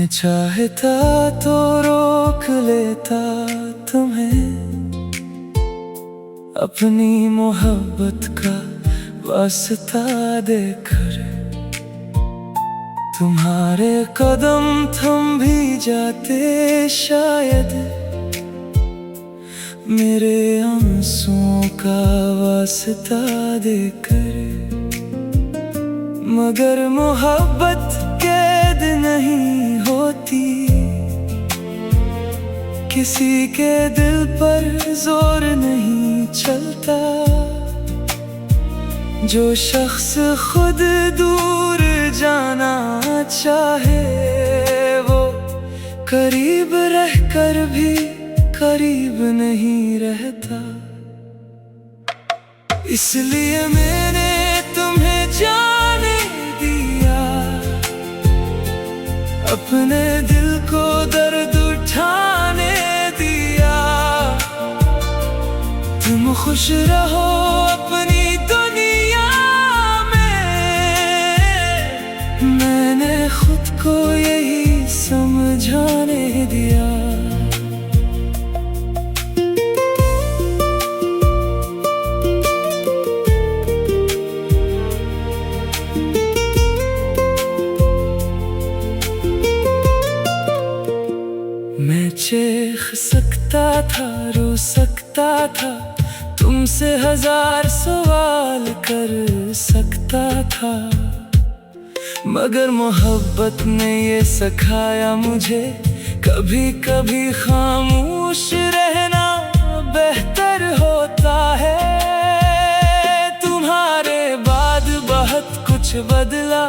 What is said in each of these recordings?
मैं चाहता तो रोक लेता तुम्हें, अपनी मोहब्बत का वास्ता देकर। तुम्हारे कदम थम भी जाते शायद, मेरे आंसुओं का वास्ता देकर। मगर मोहब्बत कैद नहीं होती, किसी के दिल पर जोर नहीं चलता। जो शख्स खुद दूर जाना चाहे, वो करीब रहकर भी करीब नहीं रहता। इसलिए मैंने तुम्हें जाने दिया, अपने दिल को दर्द उठाने दिया। तुम खुश रहो अपनी दुनिया में, मैंने खुद को यही समझाने दिया। मैं चीख सकता था, रो सकता था, तुमसे हजार सवाल कर सकता था। मगर मोहब्बत ने ये सिखाया मुझे, कभी कभी खामोश रहना बेहतर होता है। तुम्हारे बाद बहुत कुछ बदला,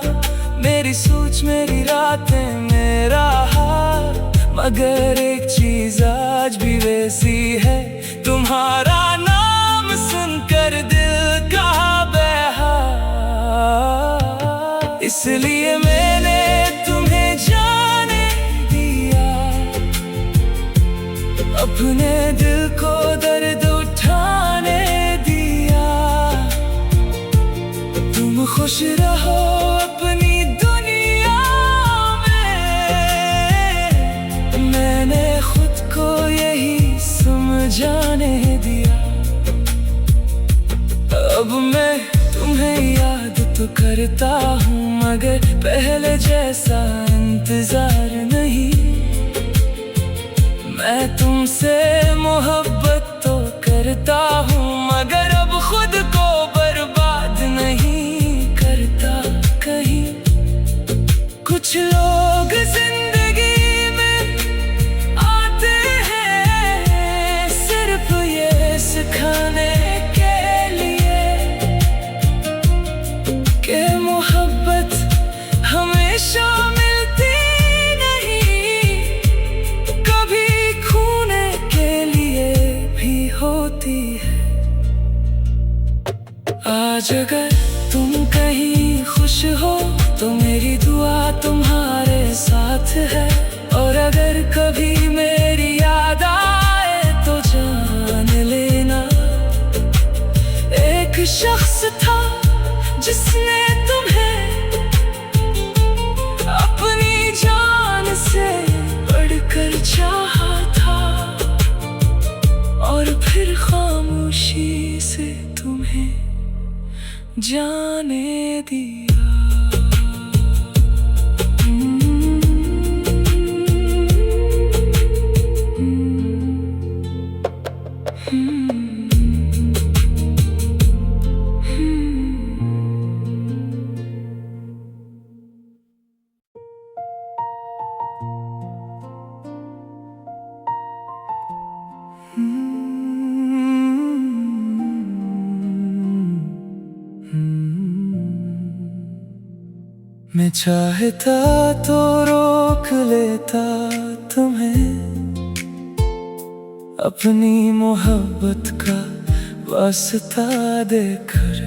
मेरी सोच, मेरी रातें, मेरा हाल। मगर एक चीज आज भी वैसी है, तुम्हारा नाम सुनकर दिल का बेहाल। इसलिए मैंने तुम्हें जाने दिया, अपने दिल को दर्द उठाने दिया। तुम खुश रहो अपनी दुनिया में, मैंने खुद को यही समझाने दिया। अब मैं तुम्हें याद तो करता हूँ, मगर पहले जैसा इंतजार नहीं। मैं तुमसे मोहब्बत तो करता हूँ, मगर अब खुद को बर्बाद नहीं करता कहीं। कुछ लोग जिंदगी में आते हैं सिर्फ ये सिखाने के लिए कि मोहब्बत हमेशा मिलती नहीं, कभी खोने के लिए भी होती है। आज अगर तुम कहीं खुश हो तो मेरी दुआ तुम्हारे साथ है। और अगर कभी मेरी याद आए तो जान लेना, एक शख्स था जिसने तुम्हें अपनी जान से बढ़कर चाहा था, और फिर खामोशी से तुम्हें जाने दिया। मैं चाहता तो रोक लेता तुम्हें, अपनी मोहब्बत का वास्ता देकर।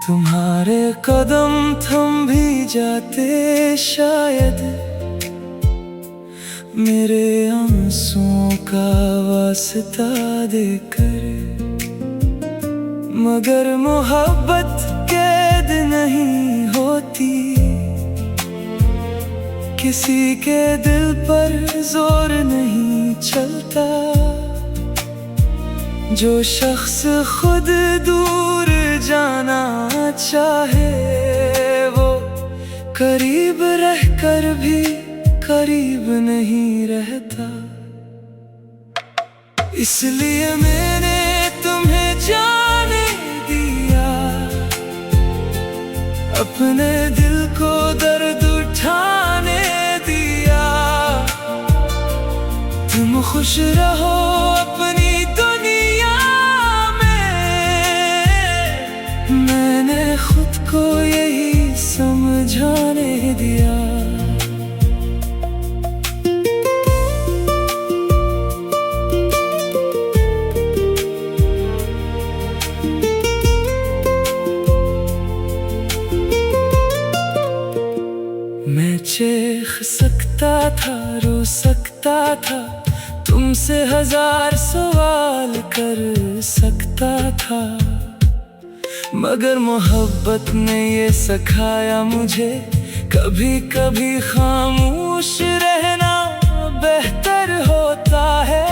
तुम्हारे कदम थम भी जाते शायद, मेरे आंसुओं का वास्ता देकर। मगर मोहब्बत कैद नहीं होती, किसी के दिल पर जोर नहीं चलता। जो शख्स खुद दूर जाना चाहे वो करीब रहकर भी करीब नहीं रहता। इसलिए मैंने तुम्हें जाने दिया, अपने दिल को दर्द उठाने दिया। तुम खुश रहो अपनी दुनिया में, मैंने खुद को यही समझाने दिया। मैं चीख सकता था, रो सकता था, तुमसे हजार सवाल कर सकता था, मगर मोहब्बत ने ये सिखाया मुझे कभी कभी खामोश रहना बेहतर होता है।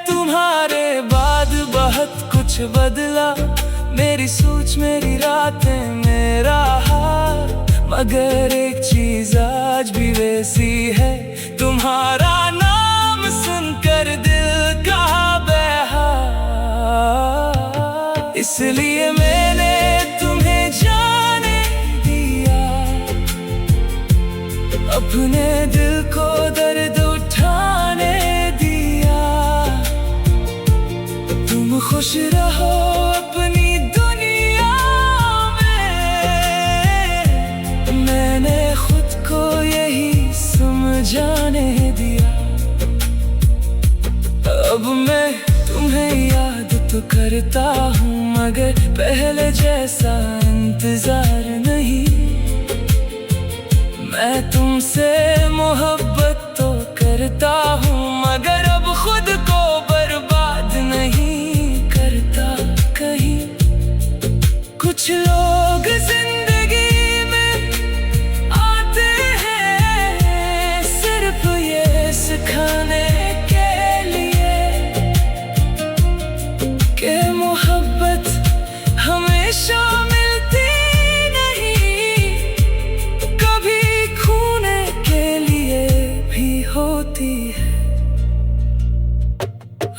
तुम्हारे बाद बहुत कुछ बदला, मेरी सोच, मेरी रातें, मेरा हाल, मगर एक चीज आज भी वैसी है, तुम्हारा नाम सुनकर दिल का बेहाल। इसलिए मैंने तुम्हें जाने दिया, अपने दिल को दर्द उठाने दिया। तुम खुश रहो अपनी दुनिया में, मैंने खुद को यही समझाने दिया। अब मैं तुम्हें याद तो करता हूँ, मगर पहले जैसा इंतजार नहीं। मैं तुमसे मोहब्बत तो करता हूँ, मगर अब खुद को बर्बाद नहीं करता कहीं। कुछ लोग जिंदगी में आते हैं सिर्फ ये सिखाने के लिए कि मोहब्बत हमेशा मिलती नहीं, कभी खोने के लिए भी होती है।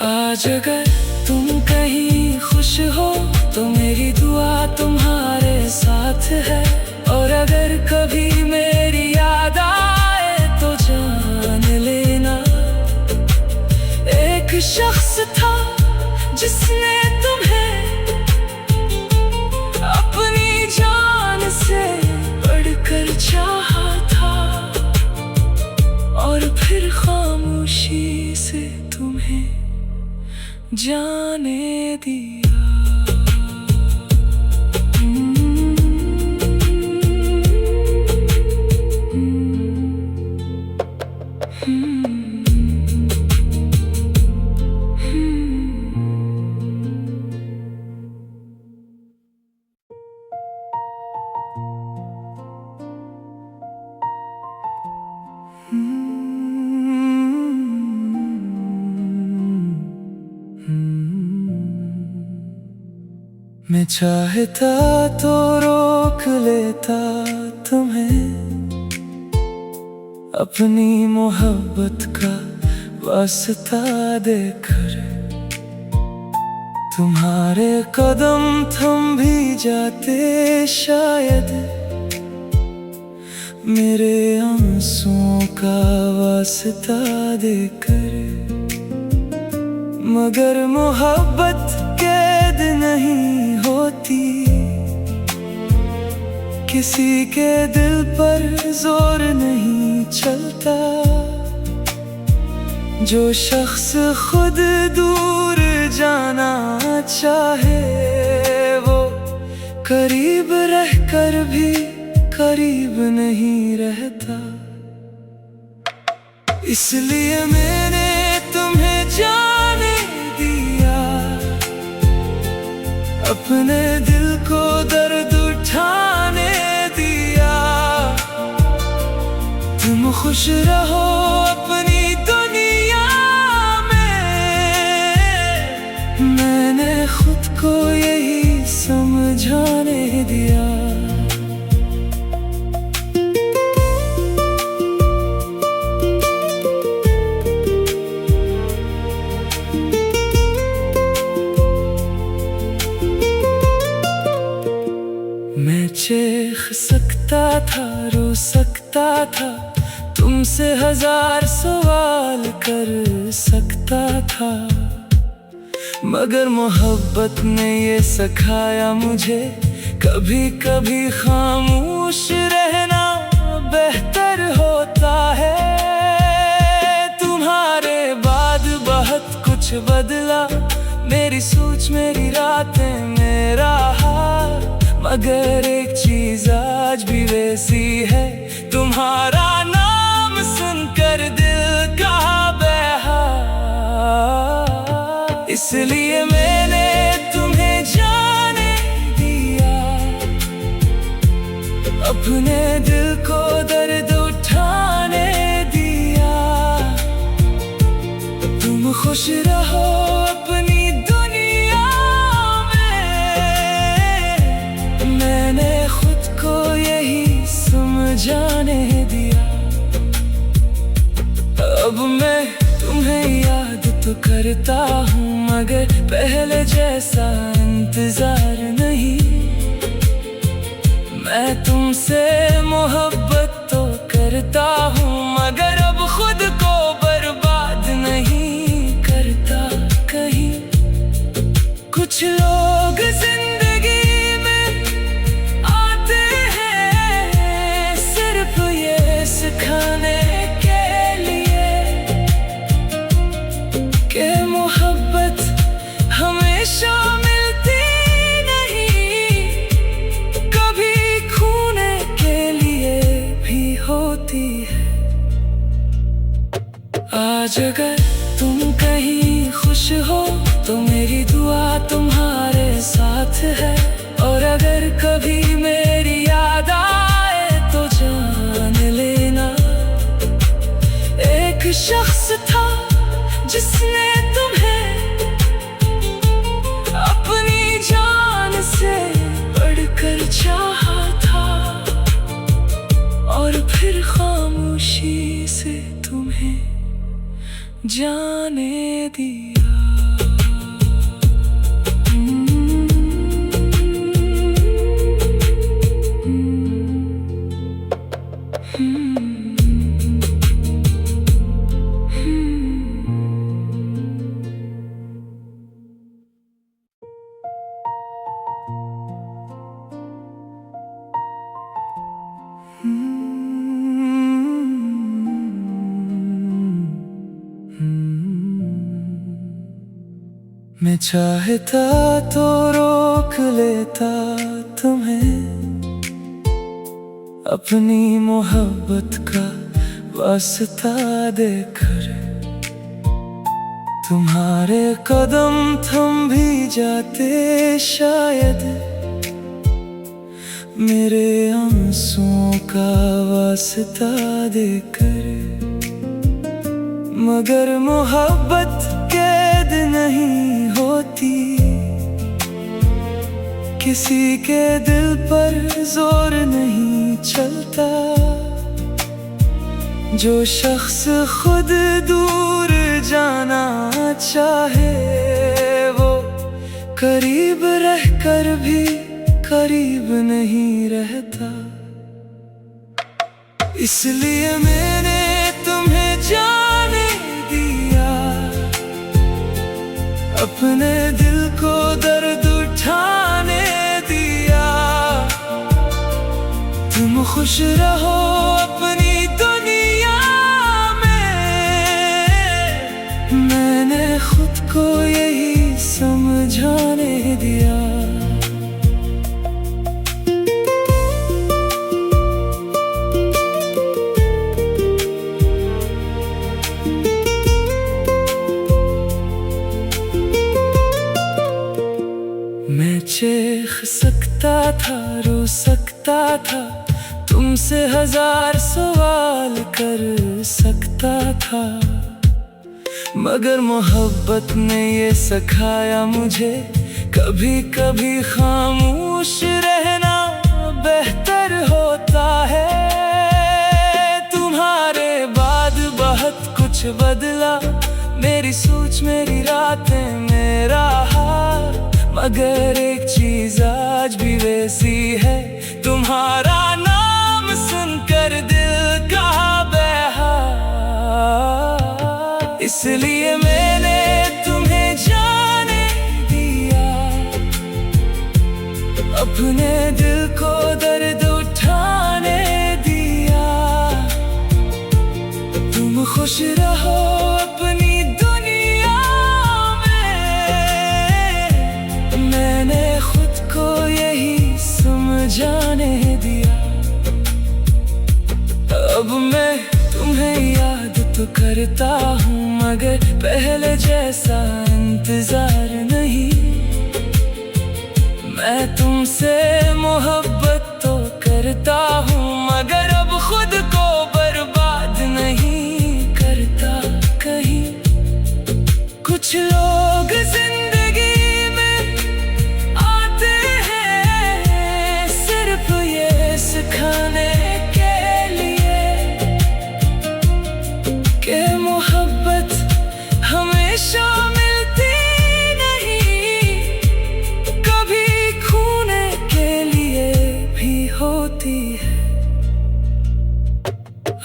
आज अगर तुम कहीं खुश हो तो मेरी दुआ तुम्हारे साथ है, और अगर कभी मेरी याद आए तो जान लेना, एक शख्स था जिसने तुम्हें अपनी जान से बढ़कर चाहा था, और फिर खामोशी से तुम्हें जाने दिया। मैं चाहता तो रोक लेता तुम्हें, अपनी मोहब्बत का वास्ता देकर। तुम्हारे कदम थम भी जाते शायद, मेरे आंसुओं का वास्ता देकर, मगर मोहब्बत कैद नहीं होती। किसी के दिल पर जोर नहीं चलता। जो शख्स खुद दूर जाना चाहे वो करीब रहकर भी करीब नहीं रहता। इसलिए मैंने तुम्हें जाने दिया, अपने दिल को दर्द उठाने दिया। तुम खुश रहो अपनी दुनिया में। मैंने खुद को यही समझाने दिया। मैं चीख सकता था, रो सकता था, तुमसे हजार सवाल कर सकता था, मगर मोहब्बत ने ये सिखाया मुझे कभी कभी खामोश रहना बेहतर होता है। तुम्हारे बाद बहुत कुछ बदला, मेरी सोच, मेरी रातें, मेरा हाल, मगर एक चीज आज भी वैसी है, तुम्हारा नाम सुनकर दिल का बेहाल। इसलिए मैंने तुम्हें जाने दिया, अपने दिल को दर्द उठाने दिया। तुम खुश रहो अपनी दुनिया में। मैंने खुद को यही समझाने दिया। अब मैं तुम्हें याद तो करता हूँ, मगर पहले जैसा इंतजार नहीं। मैं तुमसे मोहब्बत तो करता हूँ, मगर अब खुद को बर्बाद नहीं करता कहीं। कुछ लोग जिंदगी में आते हैं सिर्फ ये सिखाने के लिए कि मोहब्बत हमेशा मिलती नहीं, कभी खोने के लिए भी होती है। आज अगर तुम कहीं खुश हो तो मेरी दुआ तुम्हारे साथ है, और अगर कभी मेरी याद आए तो जान लेना, एक शख्स था जिसने तुम्हें अपनी जान से बढ़कर चाहा था, और फिर खामोशी से तुम्हें जाने दिया। मैं चाहता तो रोक लेता तुम्हें, अपनी मोहब्बत का वास्ता देकर। तुम्हारे कदम थम भी जाते शायद, मेरे आंसुओं का वास्ता देकर। मगर मोहब्बत कैद नहीं होती, किसी के दिल पर जोर नहीं चलता। जो शख्स खुद दूर जाना चाहे, वो करीब रहकर भी करीब नहीं रहता। इसलिए मैंने तुम्हें जाने दिया, अपने दिल को दर्द उठाने दिया। तुम खुश रहो अपनी दुनिया में। मैंने खुद को यही समझाने दिया। मैं चीख सकता था, रो सकता था, तुमसे हजार सवाल कर सकता था, मगर मोहब्बत ने ये सिखाया मुझे, कभी कभी खामोश रहना बेहतर होता है। तुम्हारे बाद बहुत कुछ बदला, मेरी सोच, मेरी रातें, मेरा हाल, मगर एक चीज आज भी वैसी है, तुम्हारा नाम सुनकर दिल का बेहाल। इसलिए मैंने तुम्हें जाने दिया, अपने दिल को दर्द उठाने दिया। तुम खुश रहो अपनी दुनिया में, मैंने खुद को यही समझाने दिया। अब मैं तुम्हें याद तो करता हूँ, मगर पहले जैसा इंतजार नहीं। मैं तुमसे मोहब्बत तो करता हूँ, मगर अब खुद को बर्बाद नहीं करता कहीं। कुछ लोग जिंदगी में आते हैं सिर्फ ये सिखाने के लिए कि मोहब्बत हमेशा मिलती नहीं, कभी खोने के लिए भी होती है।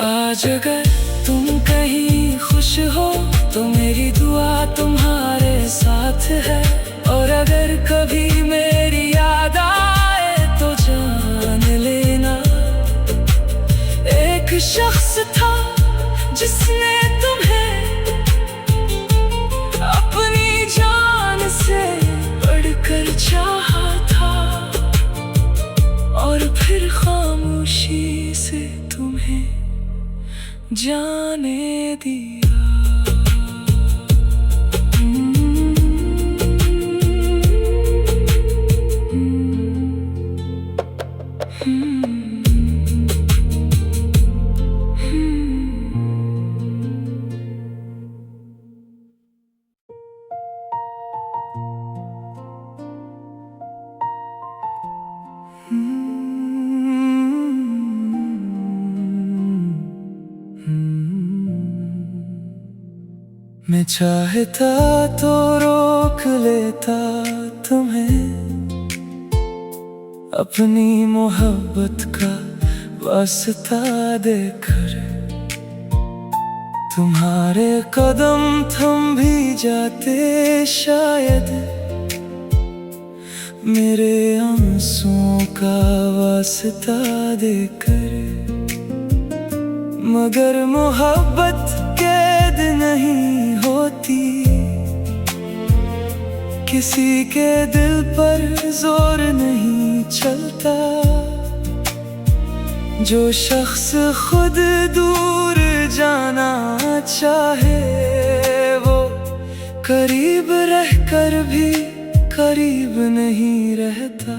आज अगर तुम कहीं खुश हो तो मेरी दुआ तुम्हारे साथ है, और अगर कभी मेरी याद आए तो जान लेना, एक शख्स था जिसने तुम्हें अपनी जान से बढ़कर चाहा था, और फिर खामोशी से तुम्हें जाने दिया। मैं चाहता तो रोक लेता तुम्हें, अपनी मोहब्बत का वास्ता देकर। तुम्हारे कदम थम भी जाते शायद, मेरे आंसुओं का वास्ता देकर, मगर मोहब्बत कैद नहीं होती, किसी के दिल पर जोर नहीं चलता। जो शख्स खुद दूर जाना चाहे, वो करीब रहकर भी करीब नहीं रहता।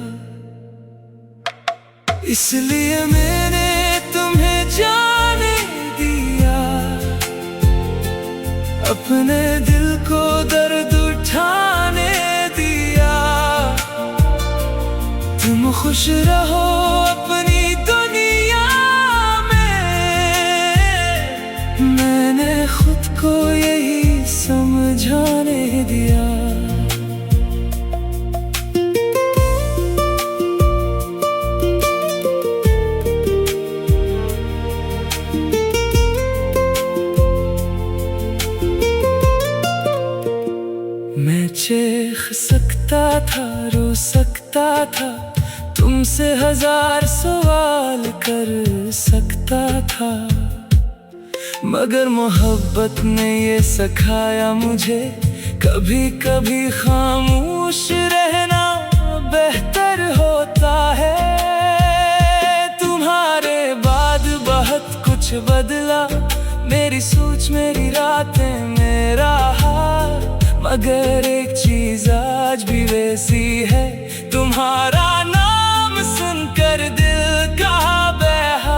इसलिए मैंने तुम्हें जाने दिया, अपने दिल को दर्द उठाने दिया। तुम खुश रहो अपनी दुनिया में, मैंने खुद को यही समझाने दिया। मैं चीख सकता था, रो सकता था, तुमसे हजार सवाल कर सकता था, मगर मोहब्बत ने ये सिखाया मुझे, कभी कभी खामोश रहना बेहतर होता है। तुम्हारे बाद बहुत कुछ बदला, मेरी सोच, मेरी रातें, मेरा हाल, मगर एक चीज आज भी वैसी है, तुम्हारा नाम सुनकर दिल का बेहाल।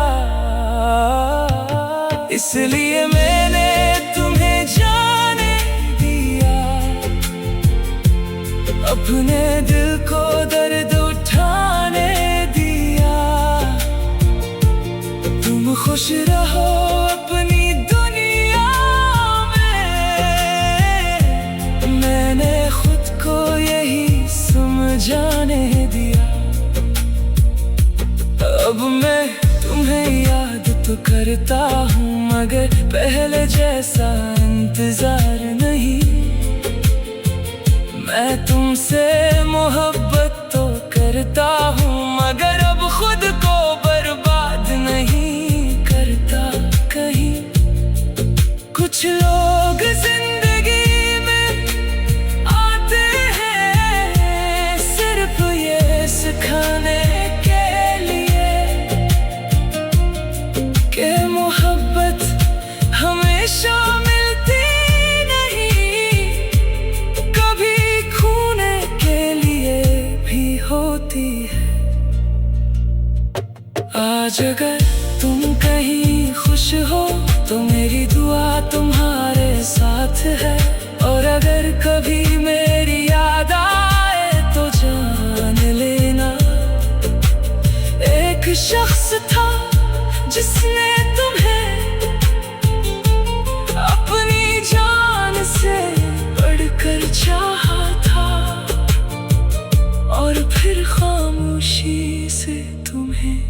इसलिए मैंने तुम्हें जाने दिया, अपने दिल को दर्द उठाने दिया। तुम खुश रहो अपनी दुनिया में, मैंने खुद को यही समझाने दिया। अब मैं तुम्हें याद तो करता हूँ, मगर पहले जैसा इंतजार नहीं। मैं तुमसे मोहब्बत तो करता हूँ, मगर अब खुद को बर्बाद नहीं करता कहीं। कुछ लोग जिंदगी में आते हैं सिर्फ ये सिखाने के लिए कि मोहब्बत हमेशा मिलती नहीं, कभी खोने के लिए भी होती है। आज अगर तुम कहीं खुश हो तो मेरी दुआ तुम्हारे साथ है, और अगर कभी मेरी याद आए तो जान लेना, एक शख्स था जिसने तुम्हें अपनी जान से बढ़कर चाहा था, और फिर खामोशी से तुम्हें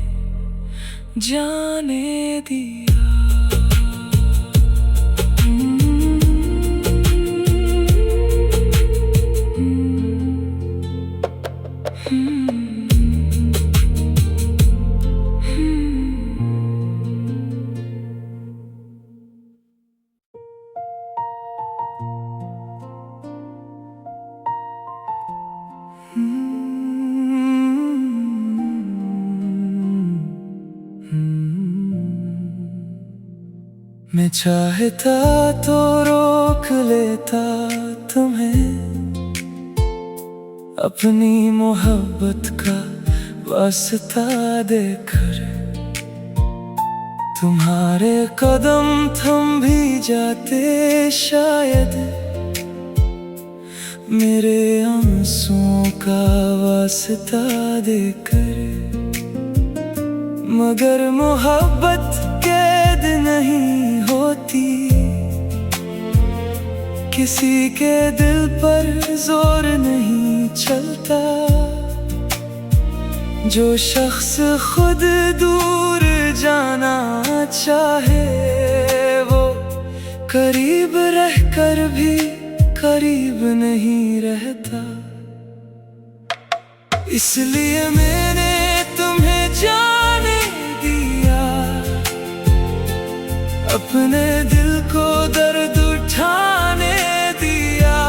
जाने दिया। मैं चाहता तो रोक लेता तुम्हें, अपनी मोहब्बत का वास्ता देकर। तुम्हारे कदम थम भी जाते शायद, मेरे आंसुओं का वास्ता देकर। मगर मोहब्बत कैद नहीं होती, किसी के दिल पर जोर नहीं चलता। जो शख्स खुद दूर जाना चाहे, वो करीब रहकर भी करीब नहीं रहता। इसलिए मैंने तुम्हें जाने दिया, अपने दिल को दर्द उठाने दिया।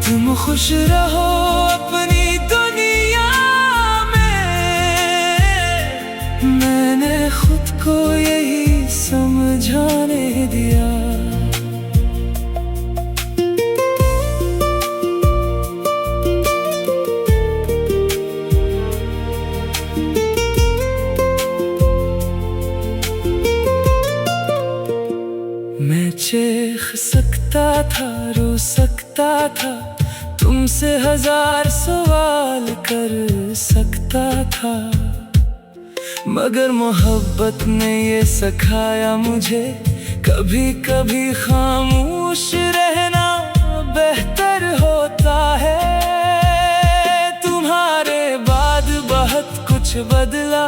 तुम खुश रहो अपनी दुनिया में, मैंने खुद को यही समझाने दिया। मैं चीख सकता था, रो सकता था, तुमसे हजार सवाल कर सकता था, मगर मोहब्बत ने ये सिखाया मुझे, कभी कभी खामोश रहना बेहतर होता है। तुम्हारे बाद बहुत कुछ बदला,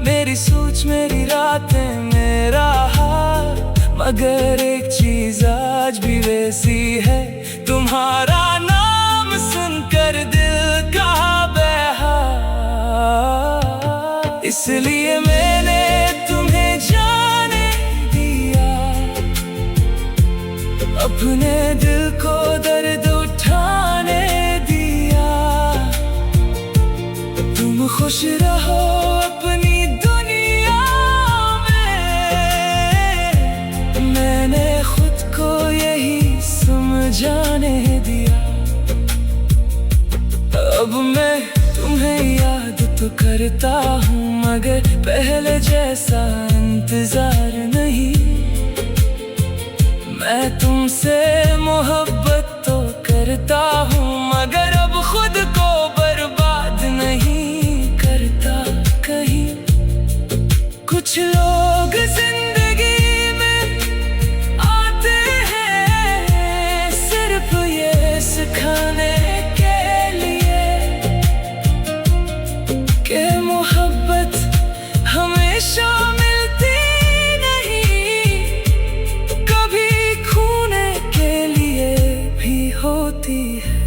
मेरी सोच, मेरी रातें, मेरा हाल, मगर एक चीज आज भी वैसी है, तुम्हारा नाम सुनकर दिल का बेहाल। इसलिए मैंने तुम्हें जाने दिया, अपने दिल को दर्द उठाने दिया। तुम खुश रहो अपनी दुनिया में, मैंने खुद को यही समझाने दिया। अब मैं तुम्हें याद तो करता हूँ, मगर पहले जैसा इंतजार नहीं। मैं तुमसे मोहब्बत तो करता हूँ, मगर अब खुद को बर्बाद नहीं करता कहीं। कुछ लोग जिंदगी में आते हैं सिर्फ ये सिखाने के लिए कि मोहब्बत हमेशा मिलती नहीं, कभी खोने के लिए भी होती है।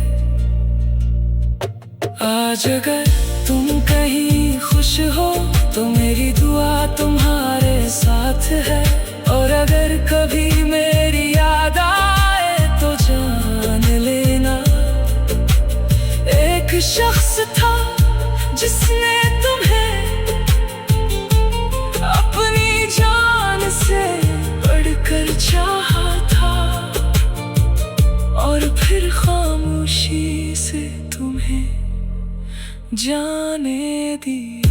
आज अगर तुम कहीं खुश हो तो मेरी दुआ तुम्हारे साथ है, और अगर कभी मेरी याद आए तो जान लेना, एक शख्स था जिसने तुम्हें अपनी जान से बढ़कर चाहा था, और फिर खामोशी से तुम्हें जाने दिया।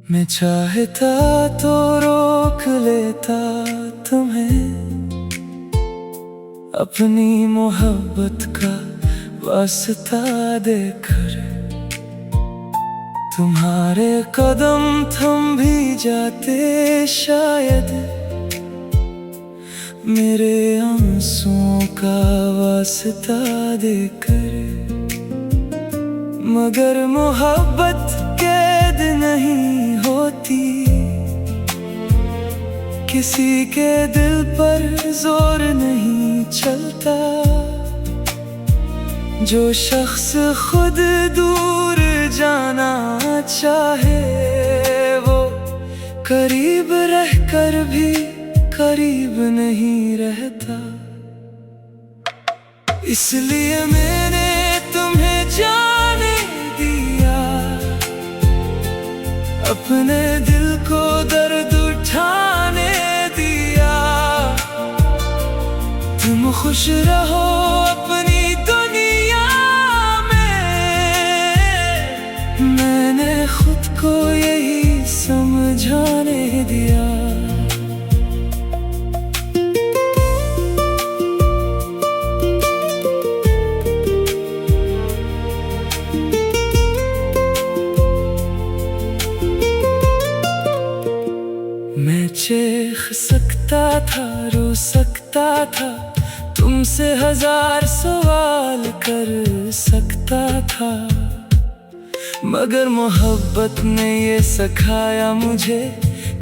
मैं चाहता तो रोक लेता तुम्हें अपनी मोहब्बत का वास्ता देकर, तुम्हारे कदम थम भी जाते शायद मेरे आंसुओं का वास्ता देकर, मगर मोहब्बत कैद नहीं होती, किसी के दिल पर जोर नहीं चलता। जो शख्स खुद दूर जाना चाहे वो करीब रहकर भी करीब नहीं रहता। इसलिए मैंने तुम्हें जाने दिया, अपने दिल को दर्द उठाने दिया। तुम खुश रहो अपनी दुनिया में, मैंने खुद को यही समझाने दिया। मैं चीख सकता था, रो सकता था, तुमसे हजार सवाल कर सकता था, मगर मोहब्बत ने ये सिखाया मुझे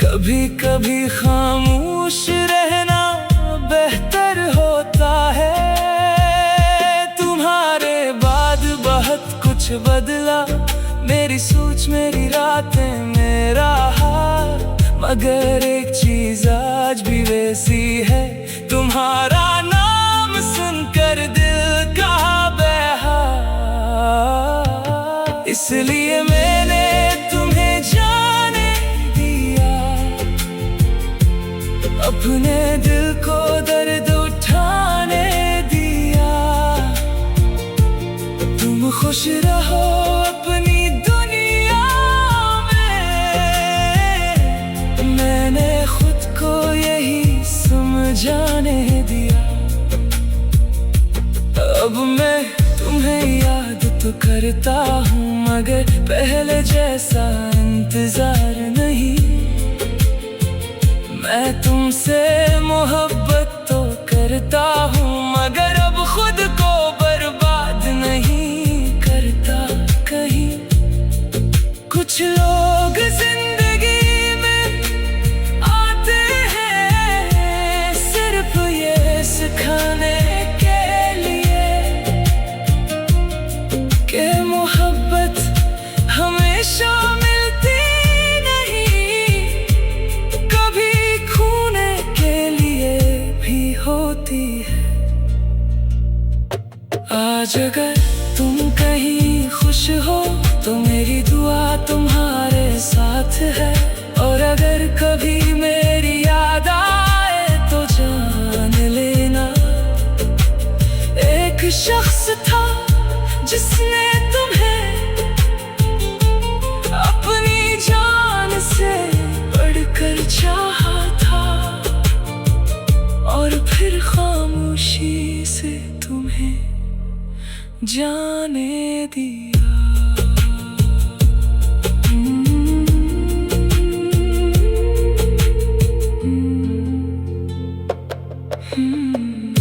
कभी कभी खामोश रहना बेहतर होता है। तुम्हारे बाद बहुत कुछ बदला, मेरी सोच, मेरी रातें, मेरा हाल, मगर एक चीज आज भी वैसी है, तुम्हारा नाम सुनकर दिल का बेहाल। इसलिए मैंने तुम्हें जाने दिया, अपने दिल को दर्द उठाने दिया। तुम खुश रहो अपनी दुनिया में, मैंने खुद को यही समझाने दिया। अब मैं तुम्हें याद तो करता हूँ, मगर पहले जैसा इंतजार नहीं। मैं तुमसे मोहब्बत तो करता हूँ, मगर अब खुद को बर्बाद नहीं करता कहीं। कुछ लोग जिंदगी में आते हैं सिर्फ ये सिखाने के लिए कि मोहब्बत हमेशा आज अगर तुम कहीं खुश हो तो मेरी दुआ तुम्हारे साथ है। और अगर कभी मेरी याद आए तो जान लेना, एक शख्स था जिसने तुम्हें अपनी जान से बढ़कर चाहा था, और फिर खामोशी से तुम्हें जाने दिया। Hmm.